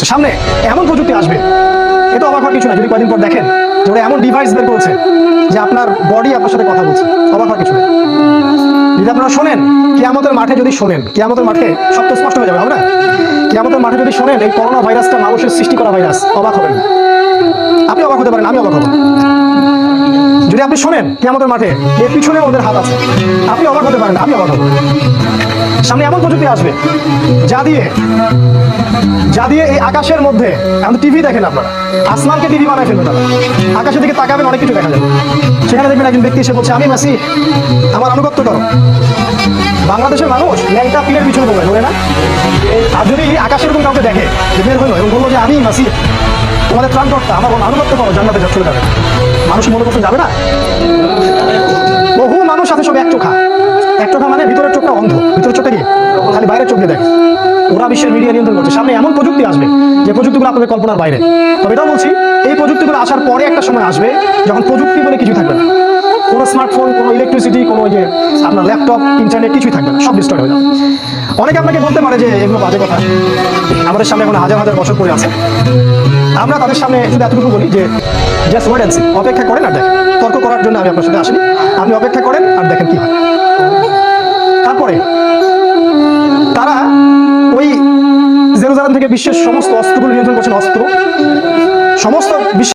সামনে এমন প্রযুক্তি আসবে, এটা অবাক হওয়ার কিছু না। যদি কয়েকদিন পর দেখেন যে ওরা এমন ডিভাইস বের করেছে যে আপনার বডি আপনার সাথে কথা বলছে, অবাক হওয়ার কিছু না। যদি আপনারা শোনেন কিয়ামতের মাঠে, যদি শোনেন কিয়ামতের মাঠে, সব তো স্পষ্ট হয়ে যাবে, হবে না? কিয়ামতের মাঠে যদি শোনেন এই করোনা ভাইরাসটা মানুষের সৃষ্টি করা ভাইরাস, অবাক হবেন না। আপনি অবাক হতে পারেন, আমি অবাক হব। যদি আপনি শোনেন কিয়ামতের মাঠে এর পিছনে ওদের হাত আছে, আপনি অবাক হতে পারেন, আমি অবাক হব। সামনে এমন প্রযুক্তি আসবে যা দিয়ে এই আকাশের মধ্যে, এখন টিভি দেখেন আপনারা, আসমানকে টিভি বানায় ফেলবে তারা। আকাশের দিকে তাকাবেন, অনেক কিছু দেখা যাবে। সেখানে দেখবেন একজন ব্যক্তি এসে বলছে, আমি মাসি, আমার আনুগত্য করো। বাংলাদেশের মানুষ ল্যাংটা পীরের পিছনে বলে না? আর যদি আকাশের কোন কাউকে দেখে যে বের হলো এবং বললো যে আমি মাসি, তোমাদের ত্রাণকর্তা, আমার আনুগত্য করো, জান্নাতে চলে যাবে। মানুষ মনে করতে যাবে না? বহু মানুষ আছে সব এক চোখা মানে ভিতরের চোখটা অন্ধ, ভিতরের চোখটা কি খালি বাইরের চোখে দেখে। ওরা বিশ্বের মিডিয়া নিয়ন্ত্রণ করছে। সামনে এমন প্রযুক্তি আসবে যে প্রযুক্তিগুলো আপনাদের কল্পনার বাইরে। তবে এটাও বলছি, এই প্রযুক্তিগুলো আসার পরে একটা সময় আসবে যখন প্রযুক্তি বলে কিছু থাকবে না। কোনো স্মার্টফোন, কোনো ইলেকট্রিসিটি, কোনো যে আপনার ল্যাপটপ, ইন্টারনেট কিছুই থাকবে না, সব ডিস্ট্রয় হয়ে যাবে। অনেকে আপনাকে বলতে পারে যে এগুলো বাজে কথা, আমাদের সামনে এখন হাজার হাজার বছর পরে আছে। আমরা তাদের সামনে শুধু এতটুকু বলি যে জাস্ট ওয়েট এন্ড সি, অপেক্ষা করেন আর দেখেন। তর্ক করার জন্য আমি আপনার সাথে আসিনি, আপনি অপেক্ষা করেন আর দেখেন কি হয়। তারপরে তারা ওই জেরুজালেম থেকে বিশ্বের সমস্ত অস্ত্রগুলো নিয়ন্ত্রণ করছেন, অস্ত্র সমস্ত বিশ্ব